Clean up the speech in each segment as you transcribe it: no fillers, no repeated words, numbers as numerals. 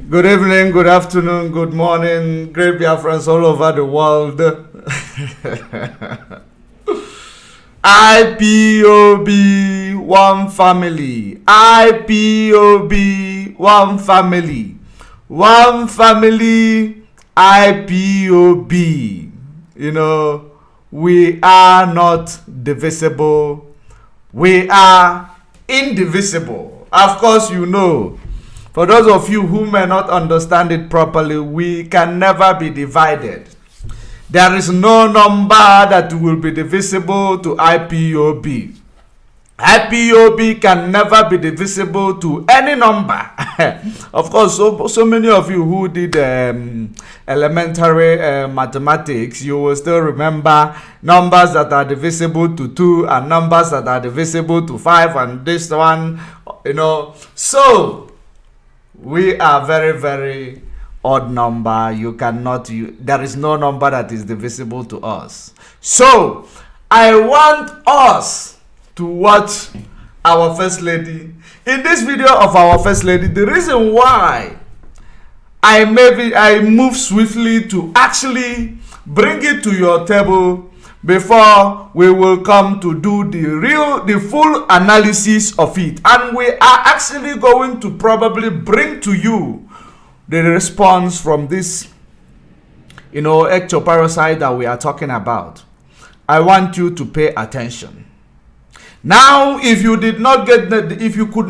Good evening, good afternoon, good morning, great Biafrans all over the world. IPOB, one family. IPOB, one family. One family, IPOB. You know, we are not divisible. We are indivisible. Of course, you know. For those of you who may not understand it properly, we can never be divided. There is no number that will be divisible to IPOB. IPOB can never be divisible to any number. Of course, so many of you who did elementary mathematics, you will still remember numbers that are divisible to 2 and numbers that are divisible to 5 and this one, you know. So we are very, very odd number. You cannot, there is no number that is divisible to us. So I want us to watch our First Lady. In this video of our First Lady, the reason why I move swiftly to actually bring it to your table before we will come to do the full analysis of it, and we are actually going to probably bring to you the response from this, you know, ectoparasite that we are talking about. I want you to pay attention. Now, if you could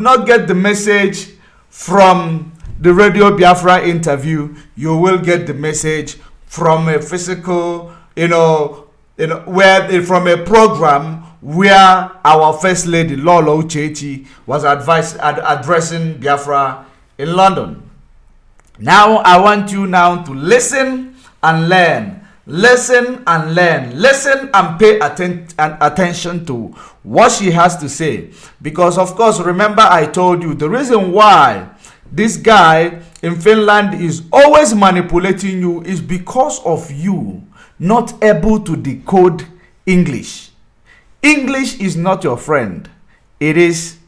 not get the message from the Radio Biafra interview, you will get the message from a physical, from a program where our First Lady Lolo Uchechi was addressing Biafra in London. Now I want you now to listen and learn. Listen and learn. Listen and pay attention to what she has to say. Because of course, remember I told you the reason why this guy in Finland is always manipulating you is because of you not able to decode English. English is not your friend. It is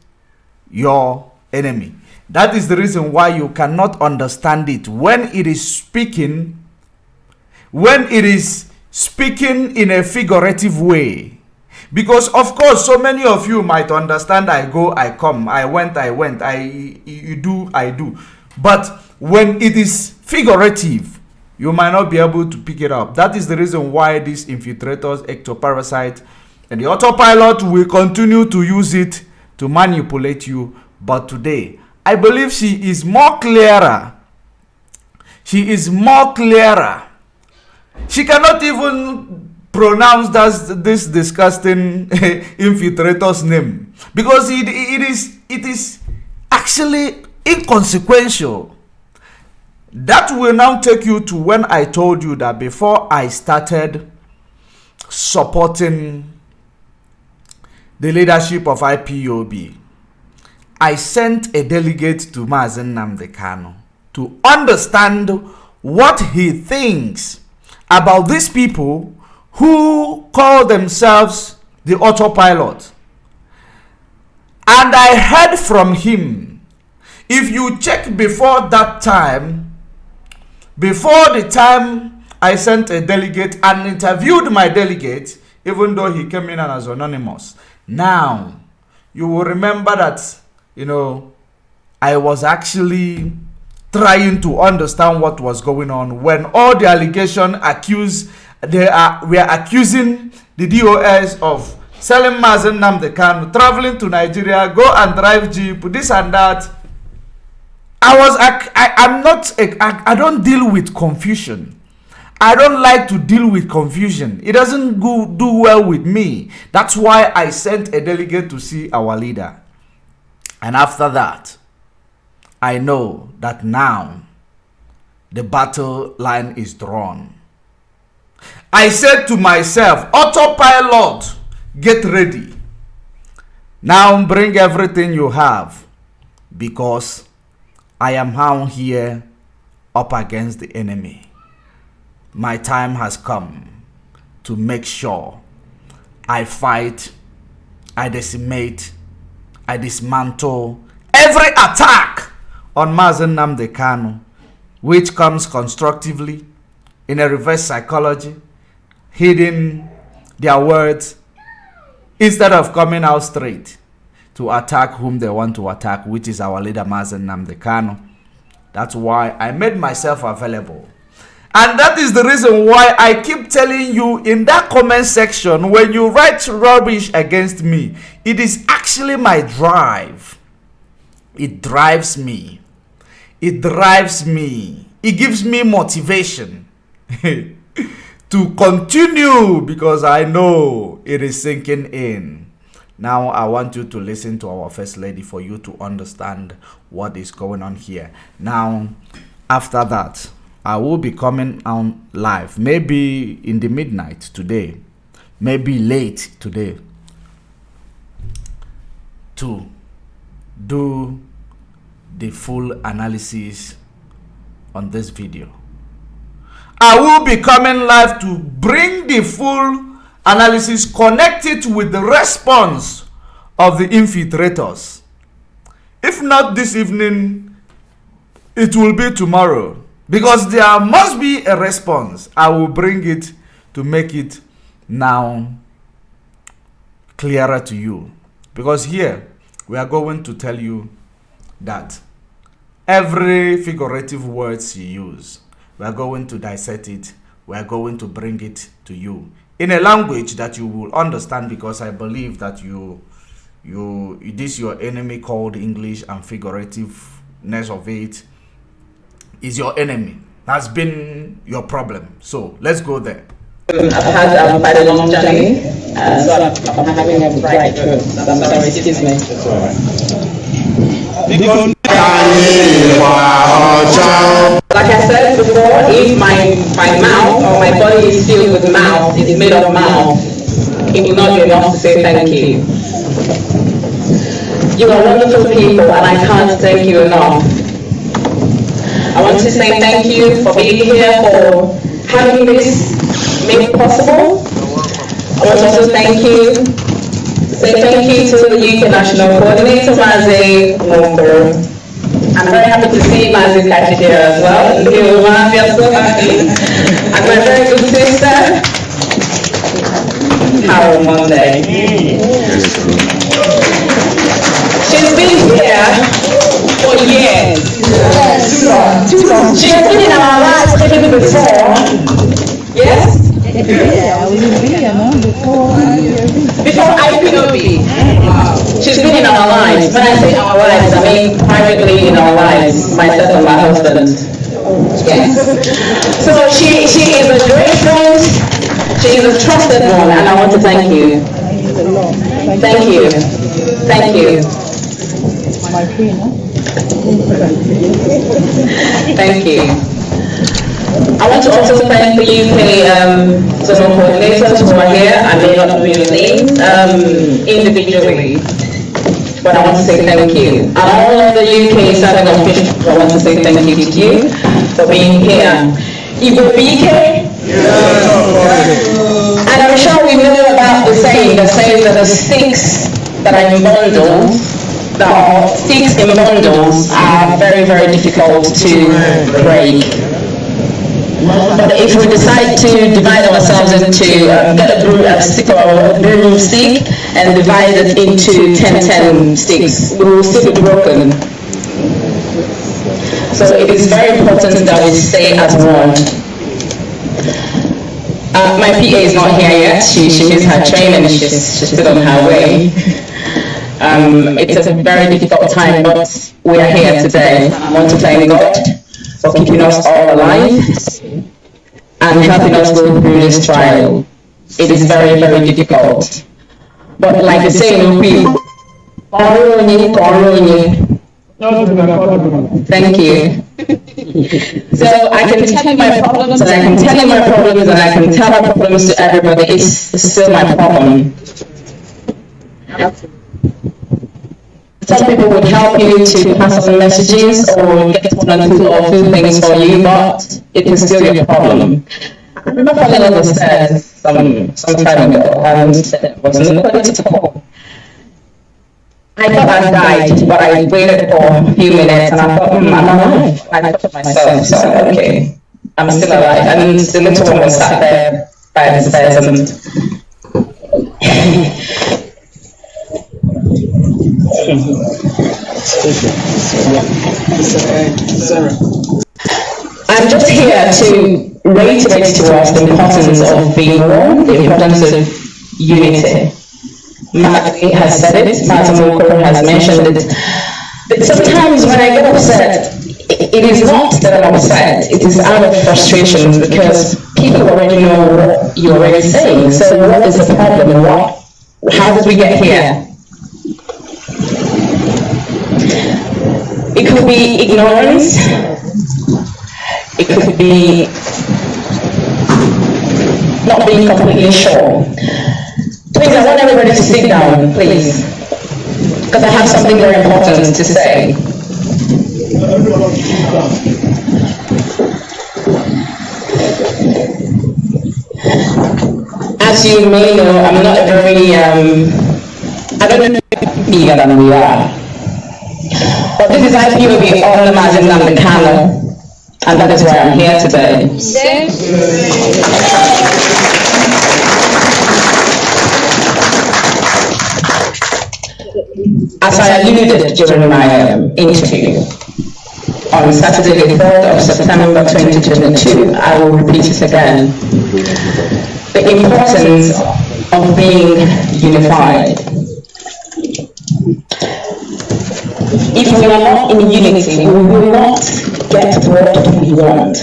your enemy. That is the reason why you cannot understand it when it is speaking in a figurative way. Because of course, so many of you might understand I go, I come, I went, you do, I do. But when it is figurative, you might not be able to pick it up. That is the reason why these infiltrators, ectoparasite, and the autopilot will continue to use it to manipulate you. But today, I believe she is more clearer. She is more clearer. She cannot even pronounce this disgusting infiltrator's name because it is actually inconsequential. That will now take you to when I told you that before I started supporting the leadership of IPOB, I sent a delegate to Mazen Nnamdi Kanu to understand what he thinks about these people who call themselves the autopilot. And I heard from him. If you check before that time, before the time I sent a delegate and interviewed my delegate, even though he came in as anonymous, now you will remember that, I was actually trying to understand what was going on when all the allegation we are accusing the DOS of selling Mazen Nnamdi Kanu, traveling to Nigeria, go and drive jeep, this and that. I don't deal with confusion. I don't like to deal with confusion. It doesn't do well with me. That's why I sent a delegate to see our leader. And after that, I know that now the battle line is drawn. I said to myself, autopilot, get ready. Now bring everything you have, because I am now here up against the enemy. My time has come to make sure I fight, I decimate, I dismantle every attack on Mazen Nnamdi Kanu which comes constructively in a reverse psychology, hiding their words instead of coming out straight to attack whom they want to attack, which is our leader Mazen Nnamdi Kanu. That's why I made myself available. And that is the reason why I keep telling you in that comment section, when you write rubbish against me, it is actually my drive. It drives me. It drives me. It gives me motivation to continue, because I know it is sinking in. Now I want you to listen to our First Lady for you to understand what is going on here. Now, after that, I will be coming on live, maybe in the midnight today, maybe late today, to do the full analysis on this video. I will be coming live to bring the full analysis connected with the response of the infiltrators. If not this evening, it will be tomorrow, because there must be a response. I will bring it to make it now clearer to you, because here we are going to tell you that every figurative words you use, we are going to dissect it. We are going to bring it to you in a language that you will understand, because I believe that this your enemy called English, and figurativeness of it is your enemy. That's been your problem. So let's go there. I've had quite a long journey, so I'm having a dry throat. So I'm sorry, excuse me. Like I said before, if my mouth or my body is filled with mouth, is made of mouth, it will not be enough to say thank you. You are wonderful people, and I can't thank you enough. I want to say thank you for being here, for having this made possible. I want to also say thank you to the UK National Coordinator, Mazi Mumber. I'm very happy to see Mazi Kachi here as well. And my very good sister, Harold Monday. She's been here for years. She's been in our lives even before. Yes? Before IPOB. She's been in our lives. When I say our lives, I mean privately in our lives, myself and my husband. Yes. So she is a great friend. She is a trusted one, and I want to thank you. Thank you. Thank you. Thank you. I want to also thank the UK zonal coordinators who are here. I may not know your names individually, but I want to say thank you. And all of the UK serving officials, I want to say thank you to you for being here. Igbo BK? And I'm sure we know about the saying that says that the sticks that are in bundles, sticks in bundles are very, very difficult to break. But if we decide to divide ourselves into, get a stick or a broomstick and divide it into 10 sticks, we will still be broken. So it is very important that we stay as one. My PA is not here yet. She missed her train and she's still on her way. It's a very difficult time, but we are here today. I want to thank God for keeping us all alive and helping us go through this trial. It is very, very difficult. But like they say in Ukwi, thank you. So I can tell you my problems, and I can tell you my problems, and I can tell my problems to everybody. It's still my problem. Some people would help you to pass on messages or get one or two things for you, but it is still your problem. I remember falling on the stairs some time ago, and there was nobody to call. I thought I died, but I waited for a few minutes and I thought, I'm alive. I thought to myself, so okay, I'm still alive. And the little one was sat there by the stairs and I'm just here to reiterate to us the importance of being one, the importance of unity. Maggie has said it, Martin Walker has mentioned it. But sometimes when I get upset, it is not that I'm upset, it is out of frustration because people already know what you're already saying. So what is the problem? How did we get here? It could be ignorance, it could be not being completely sure. Please, I want everybody to sit down, please, because I have something very important to say. As you may know, I'm not a very, I don't know bigger than we are. But this is IPOB on the Mazin Namdekano, and that is why I'm here today. As I alluded during my interview, on Saturday the 3rd of September 2022, I will repeat it again. The importance of being unified. If we are not in unity, we will not get what we want.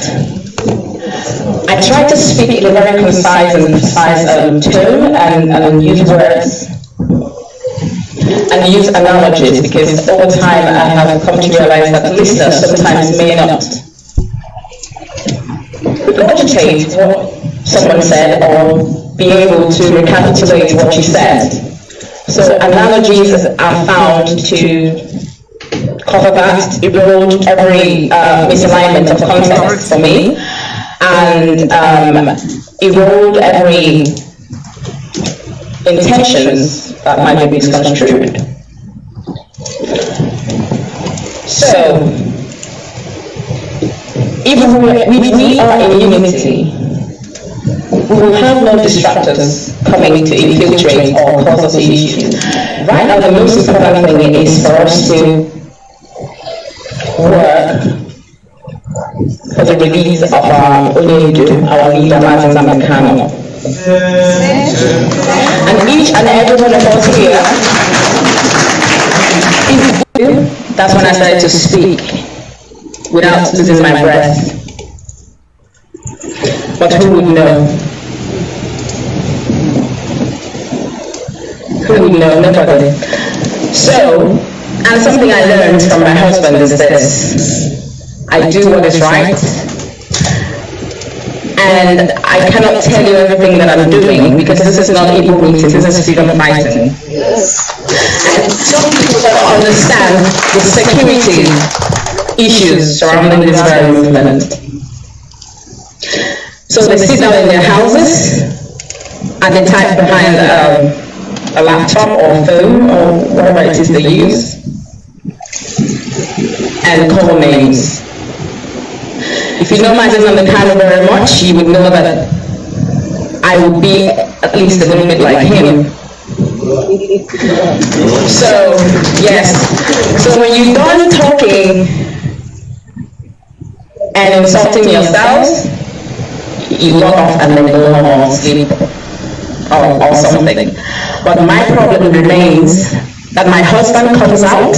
I try to speak in a very concise and precise tone and use words and use analogies because over time I have come to realize that listeners sometimes may not regurgitate what someone said or be able to recapitulate what you said. So analogies are found to cover that, erode every misalignment of context for me, and erode every intentions that might be misconstrued. So, if we are in unity, we will have no distractors coming to infiltrate or cause us issues. Right now, the most important thing is for us to work for the release of our Onyedu, our leader, Martin Namdekano. And each and every one of us here, that's when I started to speak without losing my breath. But who would know? Who would know? Nobody. So, and something I learned from my husband is this: I do what is right, and I cannot tell you everything that I'm doing because this is not Igbo meeting, this is freedom fighting. And some people don't understand the security issues surrounding this very movement. So they sit down in their houses and they type behind a laptop or phone or whatever it is they use and call names. If you know Martin Namdekano very much, you would know that I would be at least a little bit like him. So, yes. So when you're done talking and insulting yourselves, you log off and then go home or sleep or something. But my problem remains that my husband comes out,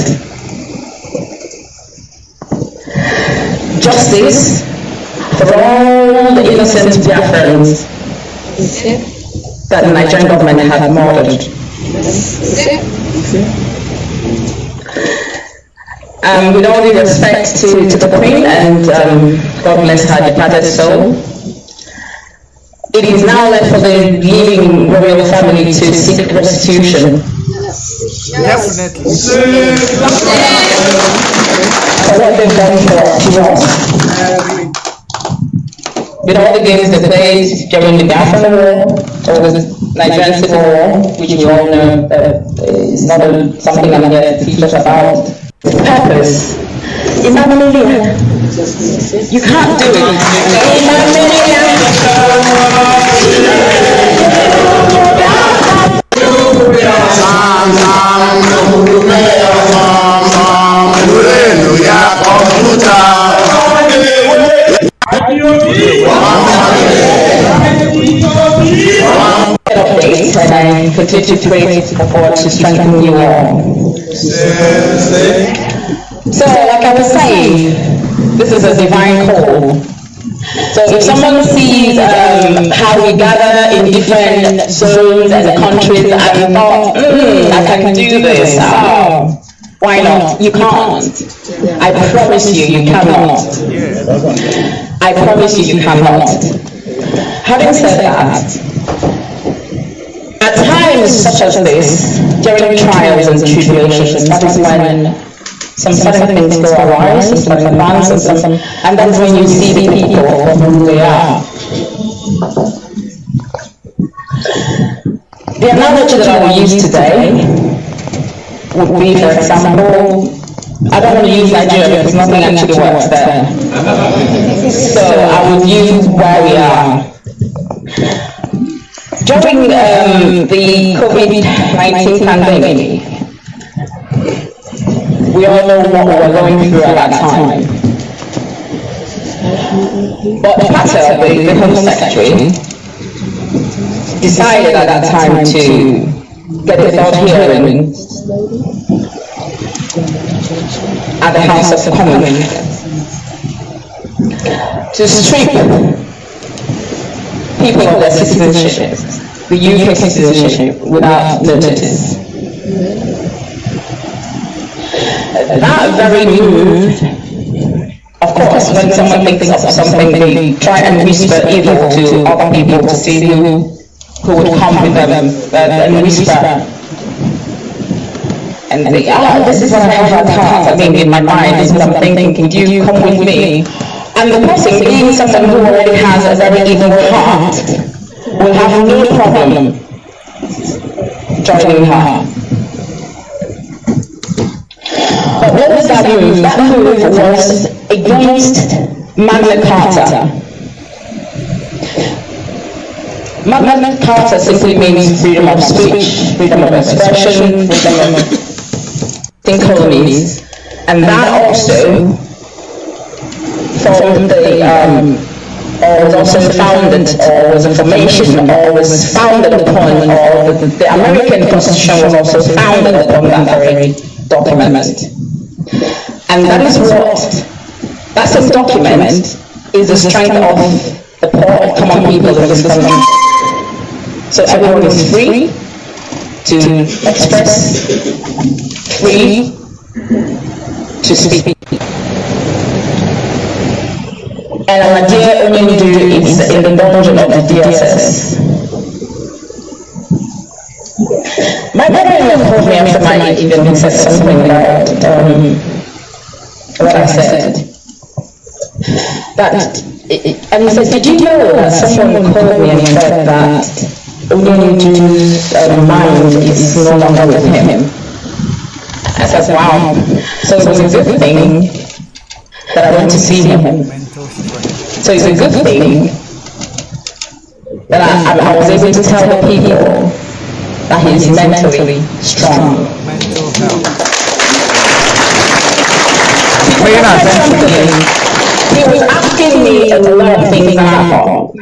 justice for all the innocent Biafrans that the Nigerian government had murdered. With all due respect to the Queen and God bless her departed soul, it is now left for the living royal family to seek restitution. Definitely. For what they've done to us. with all the games they played during the Biafra War or the Nigerian Civil War, which we all know is not something I'm here to teach us about. Purpose. Imagine you can't do it. Updates, and I continue to pray forward to strengthen you all. So, like I was saying, this is a divine call. So if someone sees how we gather in different zones and countries and thought, I can do this, why not? You can't. I promise you, you cannot. I promise you, you cannot. Having said that, at times such as this, during trials and tribulations, that is when some certain things go awry, some certain advances, and that's when you see the people for who they are. The analogy that I will use today would be, for example, I don't want to use Nigeria because nothing actually works there. So I would use where we are. During the COVID-19 pandemic, we all know what we were going through at that time. But Patel, the Home Secretary, decided at that time to get the thought hearing at the House of Commons to strip people of their citizenship, the UK citizenship, without notice. That very move, of course, when someone thinks of something, they try and whisper evil to other people to see who would come with them and whisper. And think, this is what I have at heart. I mean, in my mind, this is what I'm thinking. Would you come with me? And the person, being someone who already has a very evil heart, will have no problem joining her. But what was that move? That move was against Magna Carta. Magna Carta simply means freedom of speech, freedom of expression, freedom of think colonies, and that also formed or was also founded, or was a formation, or was founded upon, or the American Constitution was also founded upon that very document. And that is that same document is the strength of the poor common people of this country. So everyone is free to express, free to speak. And our dear Onyendu is in the dungeon of the DSS. My brother-in-law called me after my interview and said something about what I said. And he said, did you know that someone called me and said that Onyendu's mind is no longer with him? I said, wow. So it was a good thing that I went to see him. So it's a good thing that I was able to tell the people that he's mentally strong. He was asking me a lot of things that I thought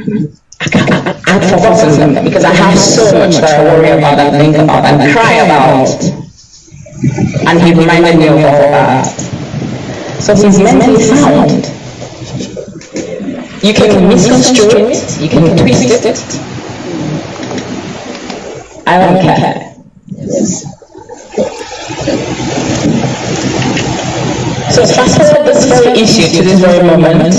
I'd forgotten them because I have so much that I worry about and think about and cry about. And he reminded me of all that. So he's mentally sound. You can misconstrue it, you can twist it. I don't care. Yes. So fast forward this very issue to this very moment.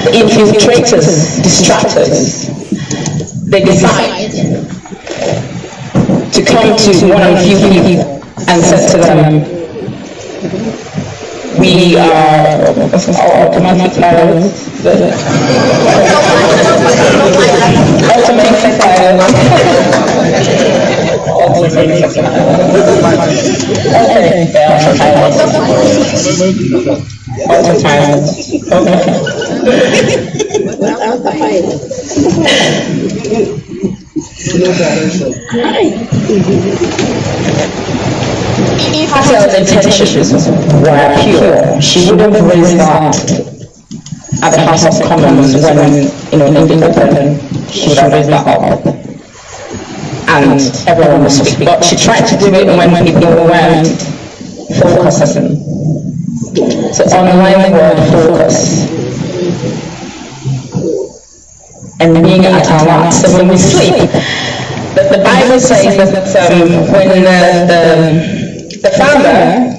The infiltrators, distractors, they decide to come to one of the few people and said to them, We are automatic pilots. Automated pilots. Okay, they are pilots. Autopilot. If Patel's intentions were pure, she would have raised that at the House of Commons when, independent, she would have raised that up. And everyone would speak. But she tried to do it when people weren't focusing. So underline the word focus. And being at our last, so when we sleep, the Bible says that when the farmer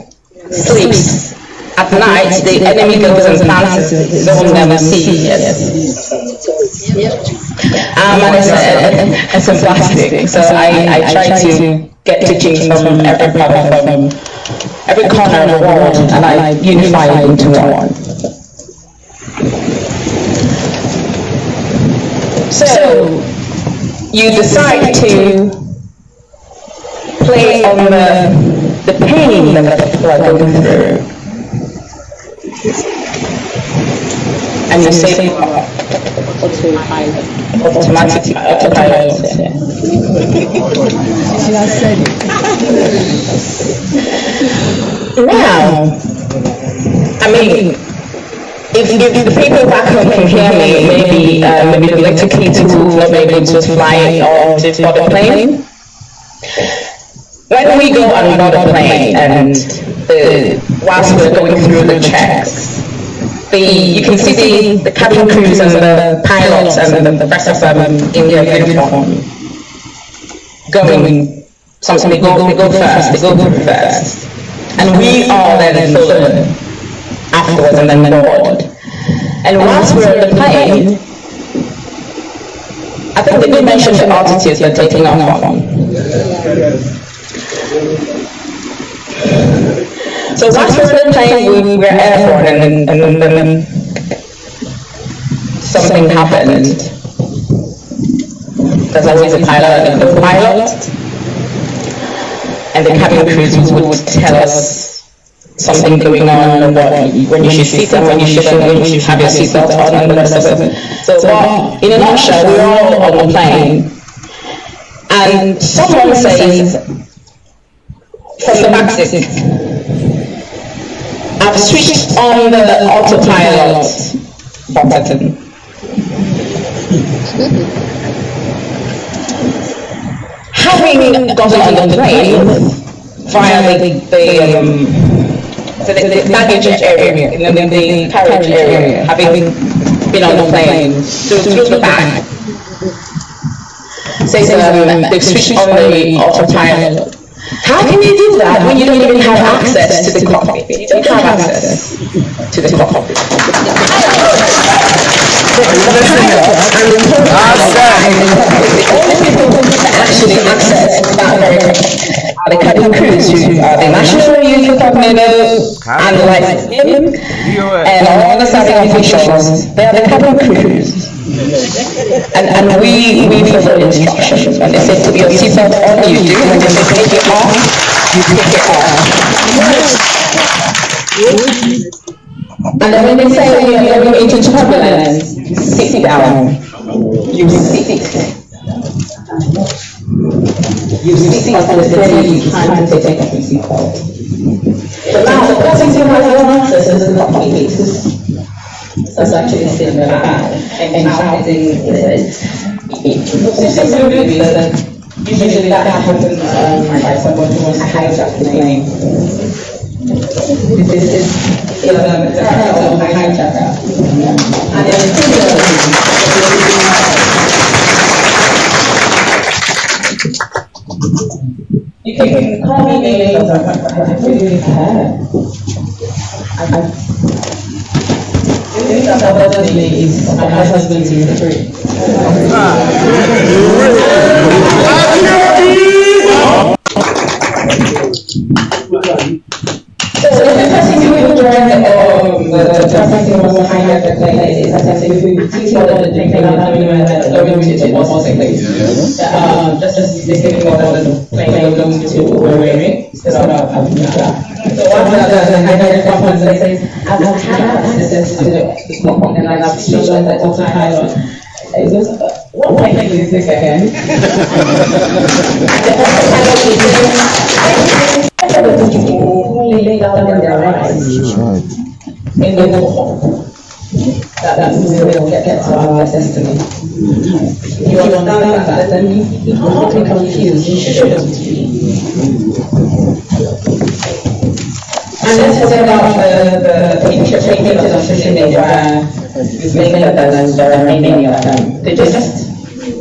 sleeps at night, the enemy goes and plants his own seed. And it's in plastic. So I try to get teachings from every part of every corner of the world, and I unify it into one. So you decide to play on the pain that people are going through, and you say automatic autopilot. Wow. I mean, if the people back home can hear me, maybe the electricity tools not able to fly or to board a plane. When we go on board a plane and whilst we're going through the checks, you can see the cabin crews and the pilots and the rest of them in their uniform going. Sometimes they go first, they go through first, and we all then follow afterwards and then board. And once we're on the plane, I think they did mention the altitude they're taking off on. So once we're on the plane, we're airborne, and then something happened. There's always a pilot and the pilot, and the cabin crews would tell us something going on, when you should sit up, when you shouldn't, when you should have your seatbelt on, and the rest of it. So, in a nutshell, we're all on the plane, and someone says from the back seat, I've switched on the autopilot button. Having gotten on the plane via the baggage area, the carriage area, having been on the plane, through the back, says they've switched on the autopilot. How can you do that when you don't even have access to the cockpit? You don't have access to the cockpit. The only people who actually access that very are the cabin crews, who are the National Youth Coordinator and the likes of him, and all the serving officials. They are the cabin crews. And we follow instructions. When they say put your seatbelt on, you do. When they say take it off, you take it off. And then when they say you're going into turbulence, sit down. You sit. You sit until they say it's time to take off your seatbelt. But now the person who has no access is the cockpit. That's actually still very bad. And shouting usually that happens by someone who wants to hijack the plane. This is a hijacker. And you can call me names, I really care. The thing that bothers me is my husband's in the free. So if the person who will join the pricing was higher than places. I said, if we see what the thing that I'm doing, going to it was place. Just thinking what the plane going to where instead of so one of the higher conference they say, I've had access to the cockpit and I've shown that autopilot. It was, what plane is this again? And the autopilot is only lay down in their eyes. In the hope that we will get to our destiny. You understand that? Then you will not be confused. You shouldn't be. And let's talk about the picture taken on social media where you think that there are many of them. They just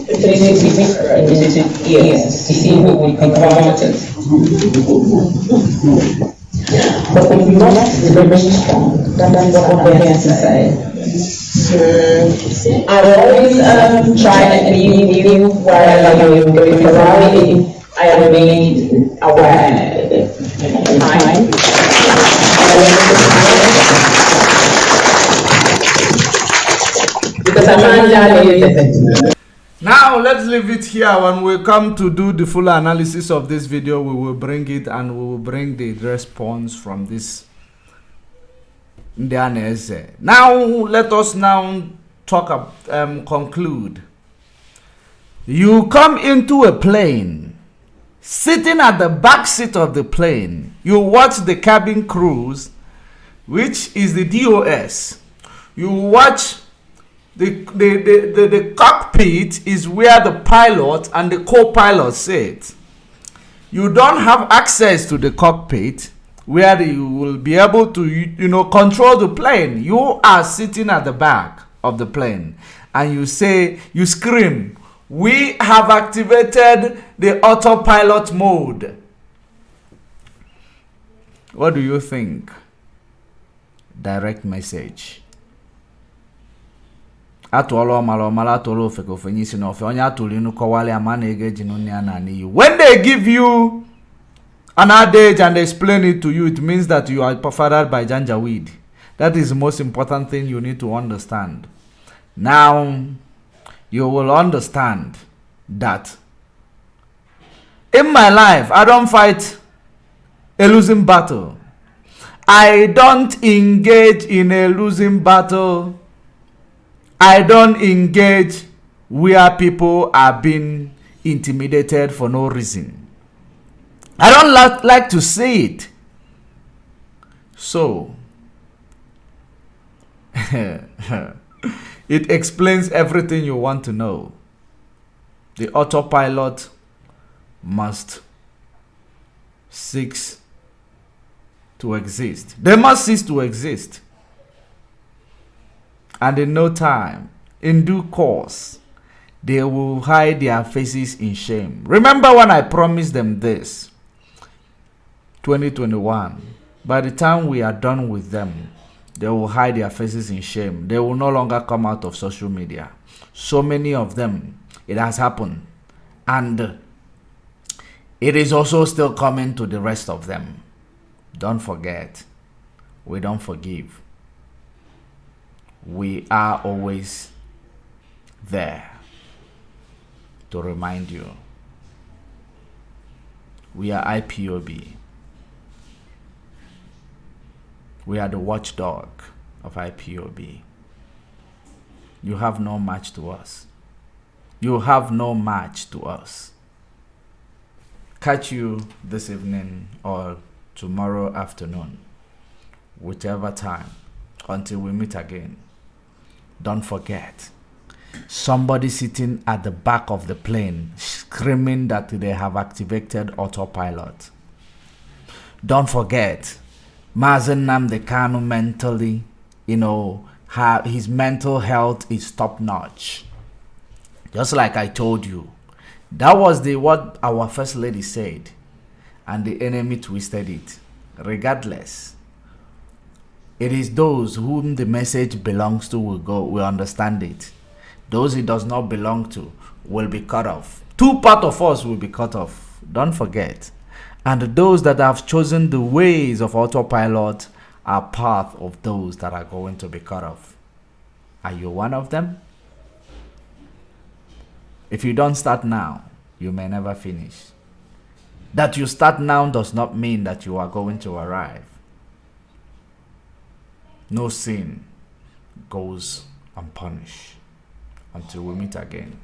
need to be whispered into ears to see who will be converted. But we must remain strong. That's what we're here to say. I will always try and be with you wherever you're going, because I am made aware in time. Because I'm trying to Now let's leave it here. When we come to do the full analysis of this video, we will bring it and we will bring the response from this Ndianese. Now let us now talk conclude. You come into a plane, sitting at the back seat of the plane, you watch the cabin crews, which is the DOS. You watch the cockpit is where the pilot and the co-pilot sit. You don't have access to the cockpit where you will be able to control the plane. You are sitting at the back of the plane and you scream, "We have activated the autopilot mode." What do you think? Direct message. When they give you an adage and explain it to you, it means that you are fathered by Janjaweed. That is the most important thing you need to understand. Now, you will understand that in my life, I don't fight a losing battle. I don't engage in a losing battle. I don't engage where people are being intimidated for no reason. I don't like to say it. So, it explains everything you want to know. The autopilot must cease to exist. They must cease to exist. And in no time, in due course, they will hide their faces in shame. Remember when I promised them this? 2021. By the time we are done with them, they will hide their faces in shame. They will no longer come out of social media. So many of them, it has happened. And it is also still coming to the rest of them. Don't forget, we don't forgive. We are always there to remind you. We are IPOB. We are the watchdog of IPOB. You have no match to us. You have no match to us. Catch you this evening or tomorrow afternoon, whichever time, until we meet again. Don't forget, somebody sitting at the back of the plane screaming that they have activated autopilot. Don't forget, Mazen Nnamdi Kanu mentally, his mental health is top notch. Just like I told you, that was what our First Lady said, and the enemy twisted it. Regardless, it is those whom the message belongs to will understand it. Those it does not belong to will be cut off. Two parts of us will be cut off. Don't forget. And those that have chosen the ways of autopilot are part of those that are going to be cut off. Are you one of them? If you don't start now, you may never finish. That you start now does not mean that you are going to arrive. No sin goes unpunished. Until we meet again.